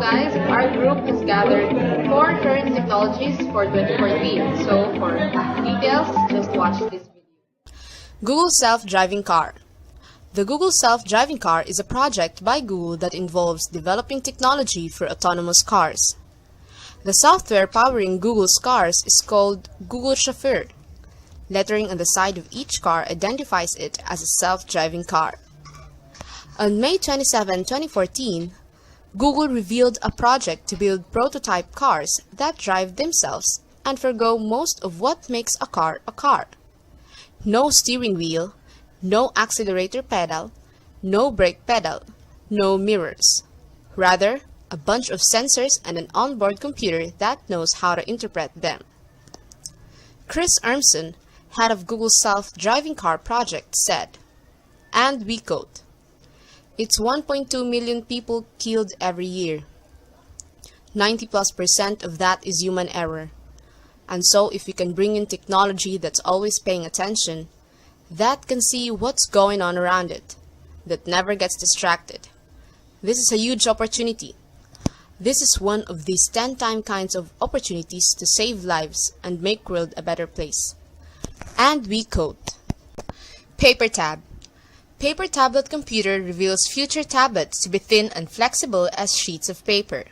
guys, our group has gathered 4 current technologies for 2014. So for details, just watch this video. Google Self-Driving Car. The Google Self-Driving Car is a project by Google that involves developing technology for autonomous cars. The software powering Google's cars is called Google Chauffeur. Lettering on the side of each car identifies it as a self-driving car. On May 27, 2014, Google revealed a project to build prototype cars that drive themselves and forgo most of what makes a car a car. No steering wheel, no accelerator pedal, no brake pedal, no mirrors. Rather, a bunch of sensors and an onboard computer that knows how to interpret them. Chris Urmson, head of Google's self-driving car project, said, and we quote, "It's 1.2 million people killed every year. 90+% of that is human error. And so if we can bring in technology that's always paying attention, that can see what's going on around it, that never gets distracted. This is a huge opportunity. This is one of these 10-time kinds of opportunities to save lives and make world a better place." And we quote, Paper Tab. Paper tablet computer reveals future tablets to be thin and flexible as sheets of paper.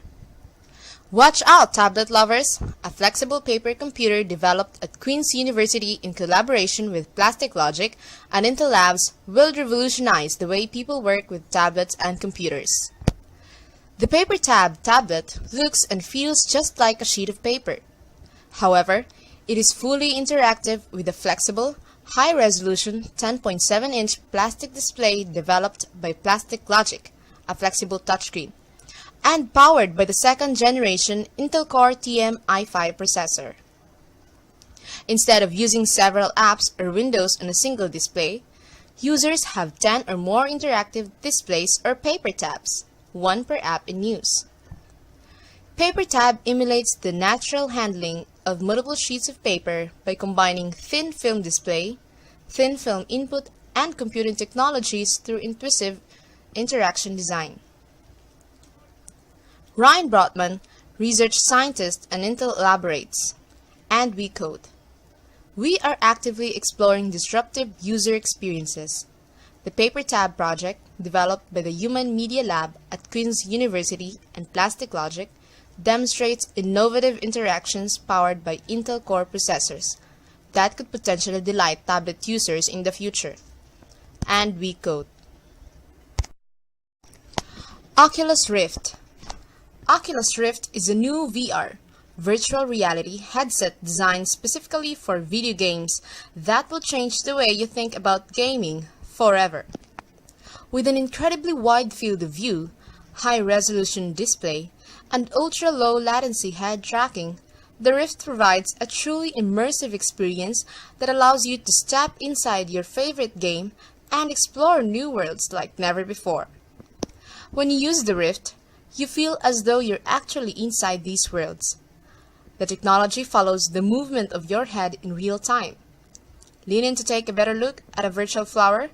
Watch out, tablet lovers! A flexible paper computer developed at Queen's University in collaboration with Plastic Logic and Intel Labs will revolutionize the way people work with tablets and computers. The Paper Tab tablet looks and feels just like a sheet of paper. However, it is fully interactive with a flexible, high-resolution 10.7-inch plastic display developed by Plastic Logic, a flexible touchscreen, and powered by the second-generation Intel Core TM i5 processor. Instead of using several apps or windows on a single display, users have 10 or more interactive displays or paper tabs, one per app in use. Paper Tab emulates the natural handling of multiple sheets of paper by combining thin film display, thin film input, and computing technologies through intuitive interaction design. Ryan Brotman, research scientist and Intel elaborates, and we quote, "We are actively exploring disruptive user experiences. The Paper Tab project, developed by the Human Media Lab at Queen's University and Plastic Logic, demonstrates innovative interactions powered by Intel Core processors that could potentially delight tablet users in the future." And we quote, Oculus Rift. Oculus Rift is a new VR, virtual reality headset designed specifically for video games that will change the way you think about gaming forever. With an incredibly wide field of view, high-resolution display, and ultra-low latency head tracking, the Rift provides a truly immersive experience that allows you to step inside your favorite game and explore new worlds like never before. When you use the Rift, you feel as though you're actually inside these worlds. The technology follows the movement of your head in real time. Lean in to take a better look at a virtual flower,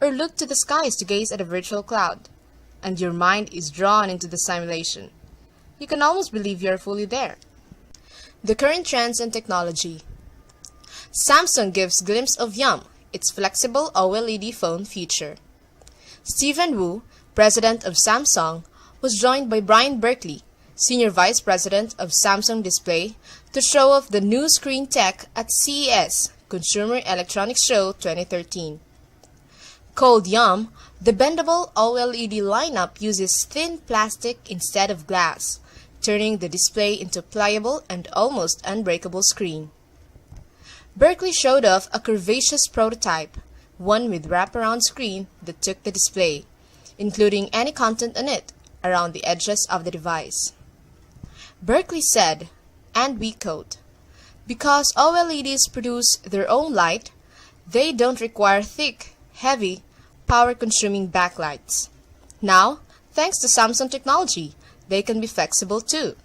or look to the skies to gaze at a virtual cloud, and your mind is drawn into the simulation. You can almost believe you're fully there. The current trends and technology. Samsung gives glimpse of Yum, its flexible OLED phone future. Stephen Wu, president of Samsung, was joined by Brian Berkeley, senior vice president of Samsung Display, to show off the new screen tech at CES, Consumer Electronics Show 2013. Called Yum, the bendable OLED lineup uses thin plastic instead of glass, turning the display into a pliable and almost unbreakable screen. Berkeley showed off a curvaceous prototype, one with wraparound screen that took the display, including any content on it, around the edges of the device. Berkeley said, and we quote, "Because OLEDs produce their own light, they don't require thick, heavy, power-consuming backlights. Now, thanks to Samsung technology, they can be flexible too."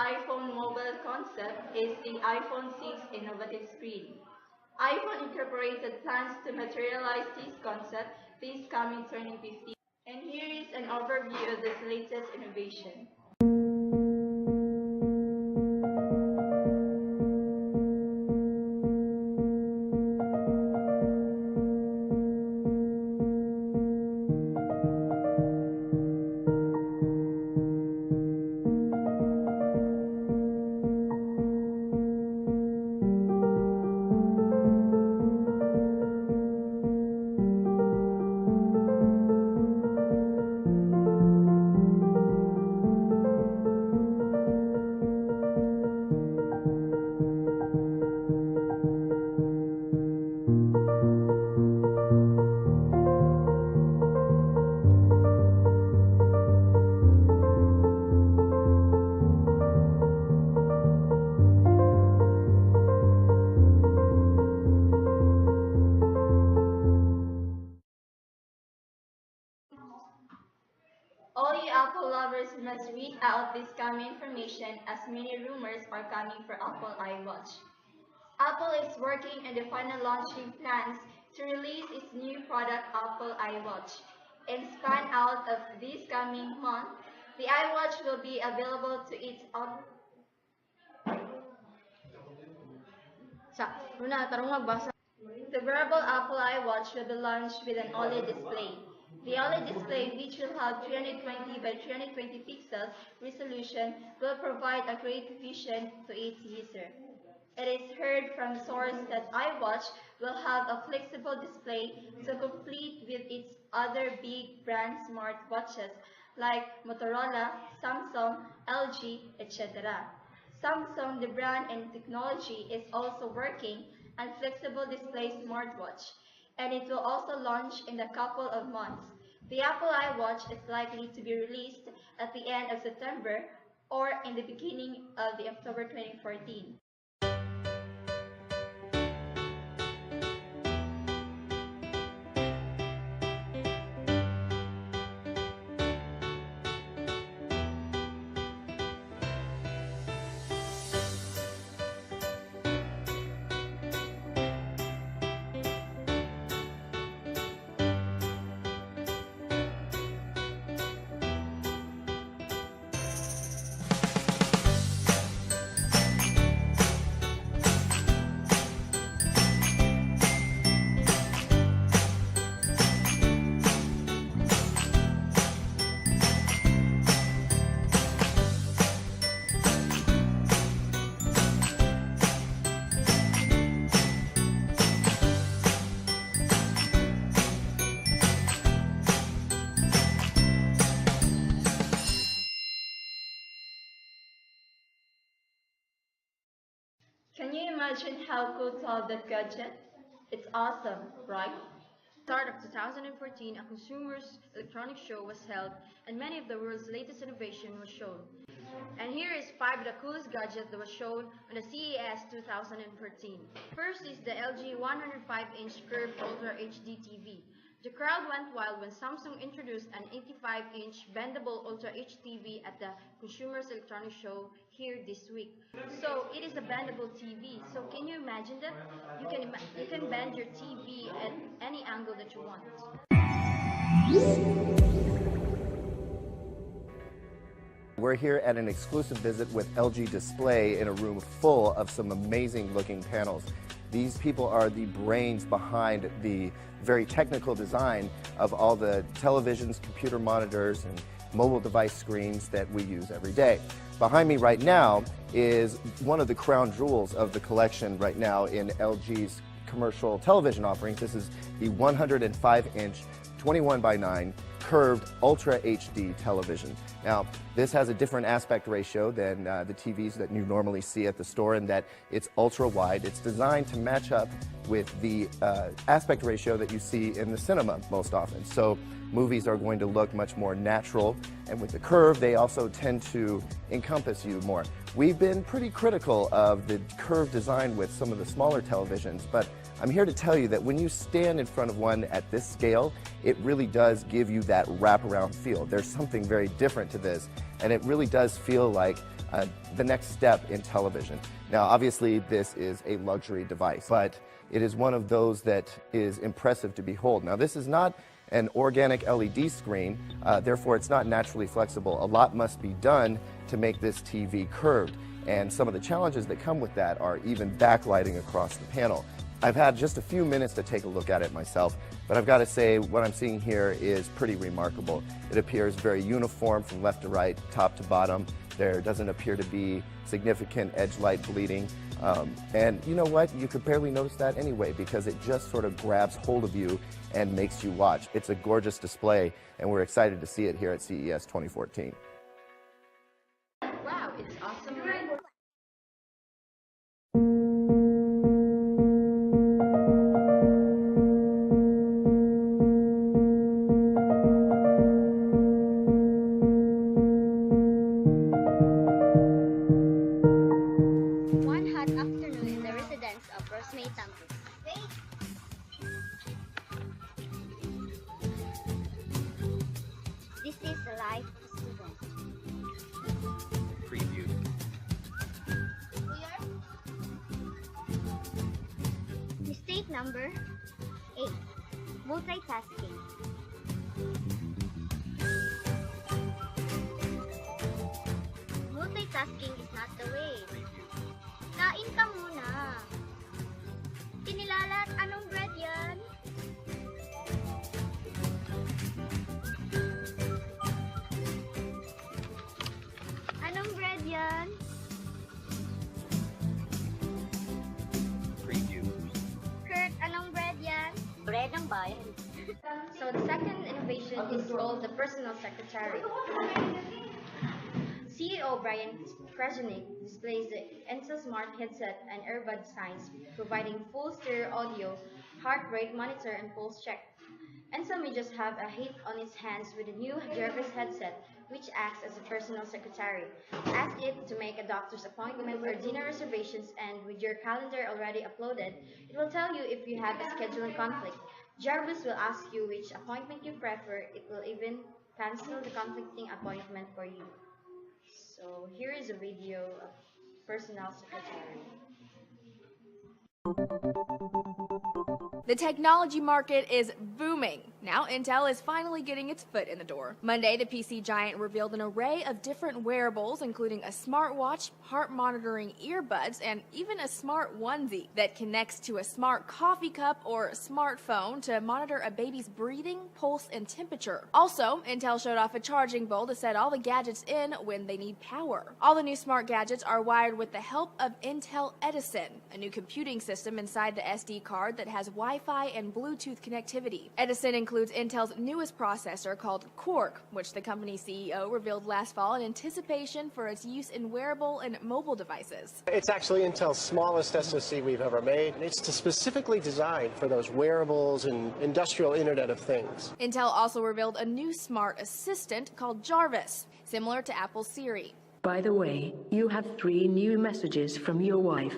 iPhone mobile concept is the iPhone 6 innovative screen. iPhone Incorporated plans to materialize this concept this coming 2015. And here is an overview of this latest innovation. All you Apple lovers must read out this coming information as many rumors are coming for Apple iWatch. Apple is working on the final launching plans to release its new product Apple iWatch. And span out of this coming month, the iWatch will be available to its The wearable Apple iWatch will be launched with an OLED display. The OLED display, which will have 320 by 320 pixels resolution, will provide a great vision to its user. It is heard from sources that iWatch will have a flexible display to compete with its other big brand smartwatches like Motorola, Samsung, LG, etc. Samsung, the brand and technology, is also working on flexible display smartwatch, and it will also launch in a couple of months. The Apple iWatch is likely to be released at the end of September or in the beginning of the October 2014. Can you imagine how cool to have that gadget? It's awesome, right? Start of 2014, a consumer's electronics show was held and many of the world's latest innovation was shown. And here is 5 of the coolest gadgets that was shown on the CES 2014. First is the LG 105-inch curved Ultra HD TV. The crowd went wild when Samsung introduced an 85-inch bendable Ultra HD TV at the Consumer's Electronics Show here this week. So it is a bendable TV. So can you imagine that? You can bend your TV at any angle that you want. We're here at an exclusive visit with LG Display in a room full of some amazing looking panels. These people are the brains behind the very technical design of all the televisions, computer monitors, and mobile device screens that we use every day. Behind me right now is one of the crown jewels of the collection right now in LG's commercial television offerings. This is the 105-inch 21:9 curved Ultra HD television. Now, this has a different aspect ratio than the TVs that you normally see at the store in that it's ultra wide. It's designed to match up with the aspect ratio that you see in the cinema most often. So movies are going to look much more natural, and with the curve, they also tend to encompass you more. We've been pretty critical of the curved design with some of the smaller televisions, but I'm here to tell you that when you stand in front of one at this scale, it really does give you that wraparound feel. There's something very different to this, and it really does feel like the next step in television. Now, obviously, this is a luxury device, but it is one of those that is impressive to behold. Now, this is not an organic LED screen, therefore it's not naturally flexible. A lot must be done to make this TV curved, and some of the challenges that come with that are even backlighting across the panel. I've had just a few minutes to take a look at it myself, but I've got to say what I'm seeing here is pretty remarkable. It appears very uniform from left to right, top to bottom. There doesn't appear to be significant edge light bleeding. And you know what? You could barely notice that anyway because it just sort of grabs hold of you and makes you watch. It's a gorgeous display, and we're excited to see it here at CES 2014. Wow, it's awesome, right? This is the life student. Preview. Mistake number 8. Multitasking. Multitasking is not the way. Kain ka muna. Kinilalat, anong bread yan? Anong bread yan? Preview. Kurt, anong bread yan? Bread ng bayan. So the second innovation is called the personal secretary. CEO Brian Krasnick displays the Intel Smart Headset and earbud designs, providing full stereo audio, heart rate monitor, and pulse check. Intel may just have a hit on its hands with the new Jarvis headset, which acts as a personal secretary. Ask it to make a doctor's appointment or dinner reservations, and with your calendar already uploaded, it will tell you if you have a scheduling conflict. Jarvis will ask you which appointment you prefer. It will even cancel the conflicting appointment for you. So here is a video of personal secretary. The technology market is booming. Now Intel is finally getting its foot in the door. Monday, the PC giant revealed an array of different wearables, including a smartwatch, heart monitoring earbuds, and even a smart onesie that connects to a smart coffee cup or smartphone to monitor a baby's breathing, pulse, and temperature. Also, Intel showed off a charging bowl to set all the gadgets in when they need power. All the new smart gadgets are wired with the help of Intel Edison, a new computing system inside the SD card that has Wi-Fi and Bluetooth connectivity. Edison includes Intel's newest processor called Quark, which the company's CEO revealed last fall in anticipation for its use in wearable and mobile devices. It's actually Intel's smallest SoC we've ever made. It's specifically designed for those wearables and industrial Internet of Things. Intel also revealed a new smart assistant called Jarvis, similar to Apple's Siri. By the way, you have 3 new messages from your wife.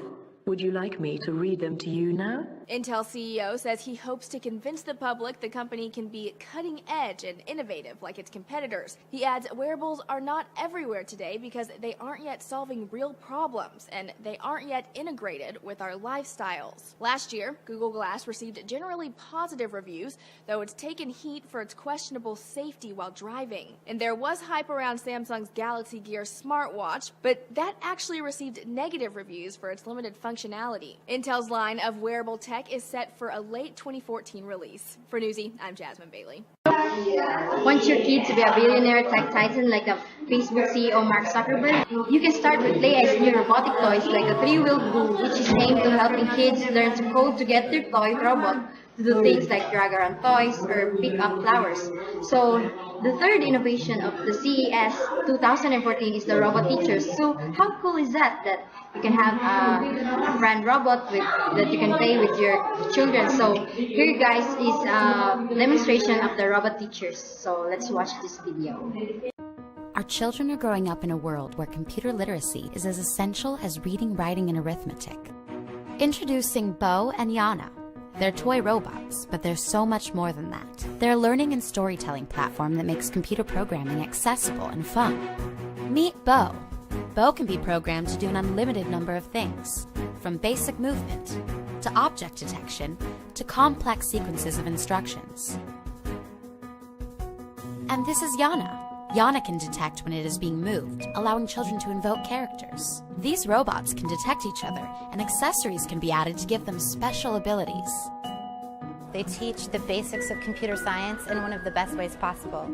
Would you like me to read them to you now? Intel CEO says he hopes to convince the public the company can be cutting edge and innovative like its competitors. He adds wearables are not everywhere today because they aren't yet solving real problems and they aren't yet integrated with our lifestyles. Last year, Google Glass received generally positive reviews, though it's taken heat for its questionable safety while driving. And there was hype around Samsung's Galaxy Gear smartwatch, but that actually received negative reviews for its limited functionality. Intel's line of wearable tech is set for a late 2014 release. For Newsy, I'm Jasmine Bailey. Want your kid to be a billionaire tech titan like the Facebook CEO Mark Zuckerberg? You can start with PlayEye's new robotic toys like the 3-wheeled Boo, which is aimed at helping kids learn to code to get their toy robot to do things like drag around toys or pick up flowers. So the third innovation of the CES 2014 is the robot teachers. So how cool is that you can have a friend robot that you can play with your children? So here guys is a demonstration of the robot teachers. So let's watch this video. Our children are growing up in a world where computer literacy is as essential as reading, writing, and arithmetic. Introducing Bo and Yana. They're toy robots, but they're so much more than that. They're a learning and storytelling platform that makes computer programming accessible and fun. Meet Bo. Bo can be programmed to do an unlimited number of things, from basic movement, to object detection, to complex sequences of instructions. And this is Yana. Yana can detect when it is being moved, allowing children to invoke characters. These robots can detect each other, and accessories can be added to give them special abilities. They teach the basics of computer science in one of the best ways possible.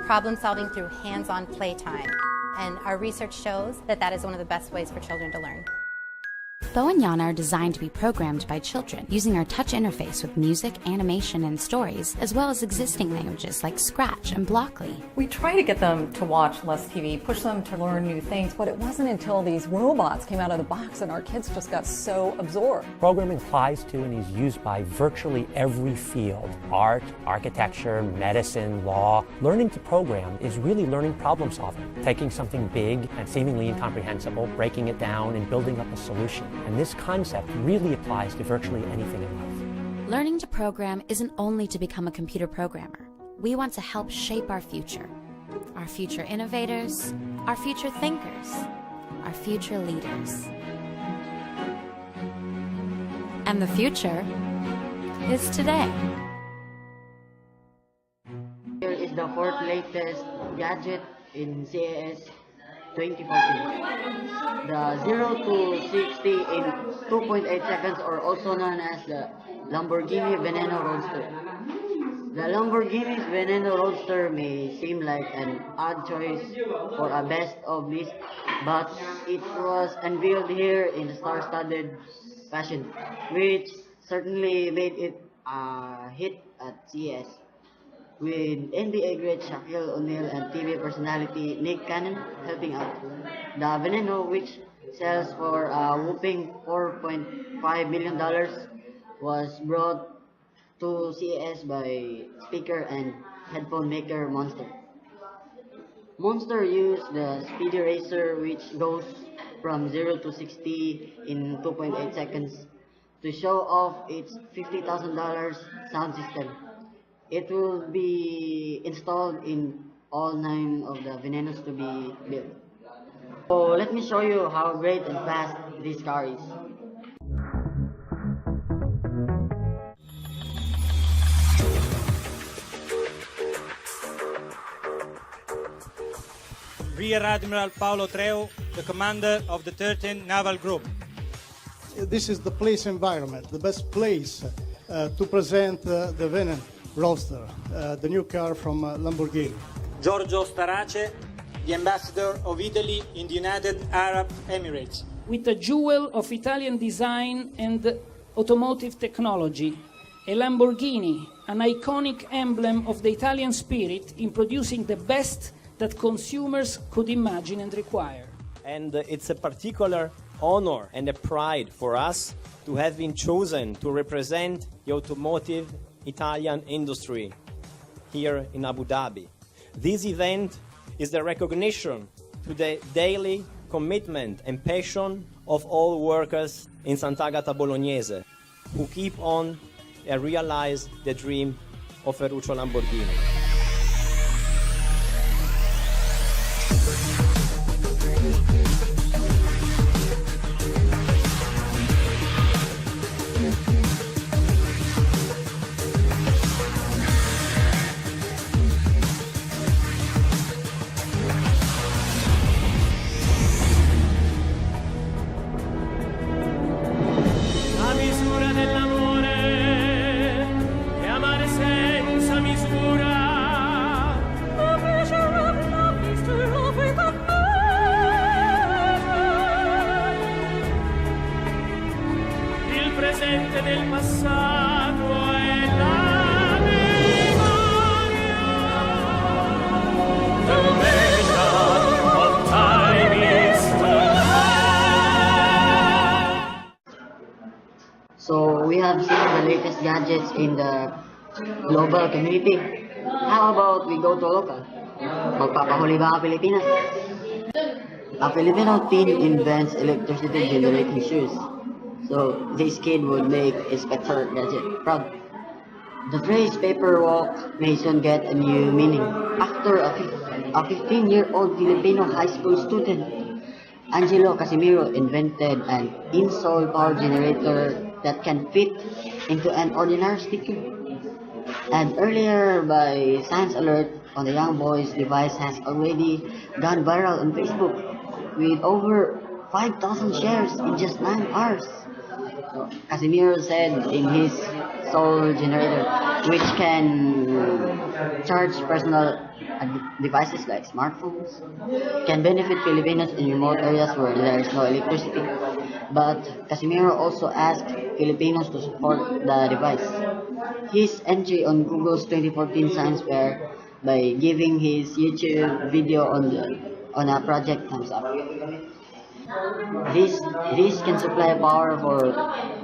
Problem solving through hands-on playtime. And our research shows that that is one of the best ways for children to learn. Bo and Yana are designed to be programmed by children using our touch interface with music, animation, and stories, as well as existing languages like Scratch and Blockly. We try to get them to watch less TV, push them to learn new things, but it wasn't until these robots came out of the box and our kids just got so absorbed. Programming applies to and is used by virtually every field: art, architecture, medicine, law. Learning to program is really learning problem solving, taking something big and seemingly incomprehensible, breaking it down and building up a solution. And this concept really applies to virtually anything in life. Learning to program isn't only to become a computer programmer. We want to help shape our future innovators, our future thinkers, our future leaders. And the future is today. Here is the fourth latest gadget in CES 2014. The 0 to 60 in 2.8 seconds, or also known as the Lamborghini Veneno Roadster. The Lamborghini's Veneno Roadster may seem like an odd choice for a best of list, but it was unveiled here in a star-studded fashion, which certainly made it a hit at CES. With NBA great Shaquille O'Neal and TV personality Nick Cannon helping out. The Veneno, which sells for a whopping $4.5 million, was brought to CES by speaker and headphone maker Monster. Monster used the Speedy Racer, which goes from 0 to 60 in 2.8 seconds, to show off its $50,000 sound system. It will be installed in all 9 of the Venenos to be built. So let me show you how great and fast this car is. Rear Admiral Paolo Treu, the commander of the 13th Naval Group. This is the place environment, the best place to present the Veneno Roadster, the new car from Lamborghini. Giorgio Starace, the ambassador of Italy in the United Arab Emirates. With a jewel of Italian design and automotive technology, a Lamborghini, an iconic emblem of the Italian spirit in producing the best that consumers could imagine and require. And it's a particular honor and a pride for us to have been chosen to represent the automotive Italian industry here in Abu Dhabi. This event is the recognition to the daily commitment and passion of all workers in Sant'Agata Bolognese who keep on and realize the dream of Ferruccio Lamborghini. So we have seen the latest gadgets in the global community. How about we go to local? Magpapahuli ba ang Pilipinas? A Filipino teen invents electricity generating shoes. So this kid would make a Spectre gadget proud. The phrase paper walk may soon get a new meaning after a 15-year-old Filipino high school student Angelo Casimiro invented an in-soul power generator that can fit into an ordinary sticker. And earlier by Science Alert on the young boy's device has already gone viral on Facebook with over 5,000 shares in just 9 hours. So, Casimiro said in his soul generator, which can charge personal devices like smartphones, can benefit Filipinos in remote areas where there is no electricity. But Casimiro also asked Filipinos to support the device. His entry on Google's 2014 Science Fair by giving his YouTube video on a project thumbs up. This can supply power for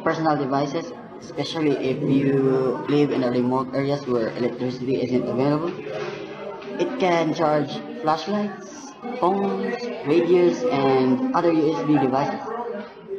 personal devices, especially if you live in a remote areas where electricity isn't available. It can charge flashlights, phones, radios, and other USB devices,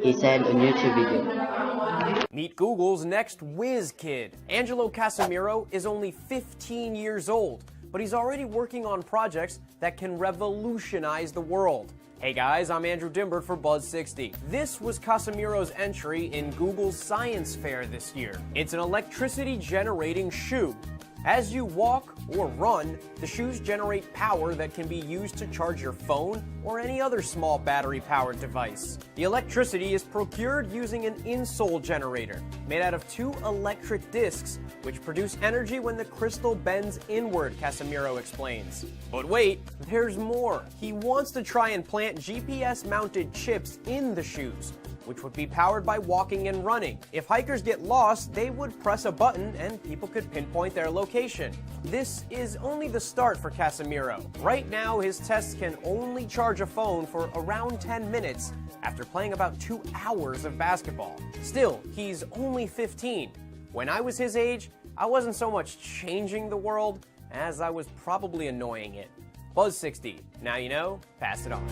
he said on YouTube video. Meet Google's next whiz kid. Angelo Casimiro is only 15 years old, but he's already working on projects that can revolutionize the world. Hey guys, I'm Andrew Dimbert for Buzz60. This was Casimiro's entry in Google's Science Fair this year. It's an electricity-generating shoe. As you walk or run, the shoes generate power that can be used to charge your phone or any other small battery-powered device. The electricity is procured using an insole generator made out of 2 electric discs, which produce energy when the crystal bends inward, Casimiro explains. But wait, there's more. He wants to try and plant GPS-mounted chips in the shoes, which would be powered by walking and running. If hikers get lost, they would press a button and people could pinpoint their location. This is only the start for Casimiro. Right now, his tests can only charge a phone for around 10 minutes after playing about 2 hours of basketball. Still, he's only 15. When I was his age, I wasn't so much changing the world as I was probably annoying it. Buzz60. Now you know, pass it on.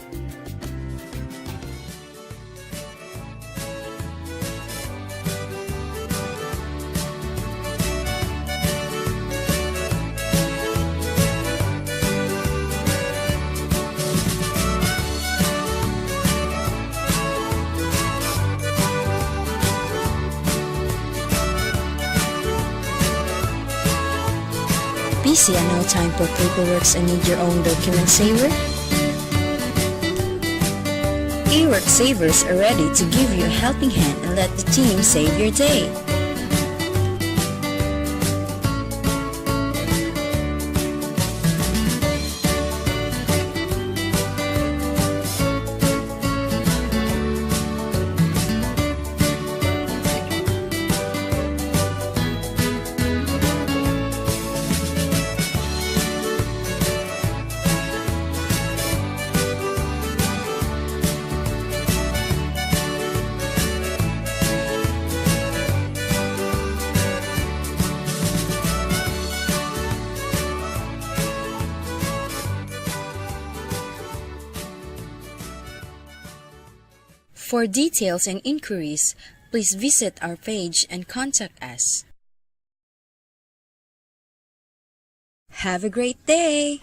Busy and no time for paperwork and need your own document saver? Eworksavers are ready to give you a helping hand and let the team save your day. For details and inquiries, please visit our page and contact us. Have a great day!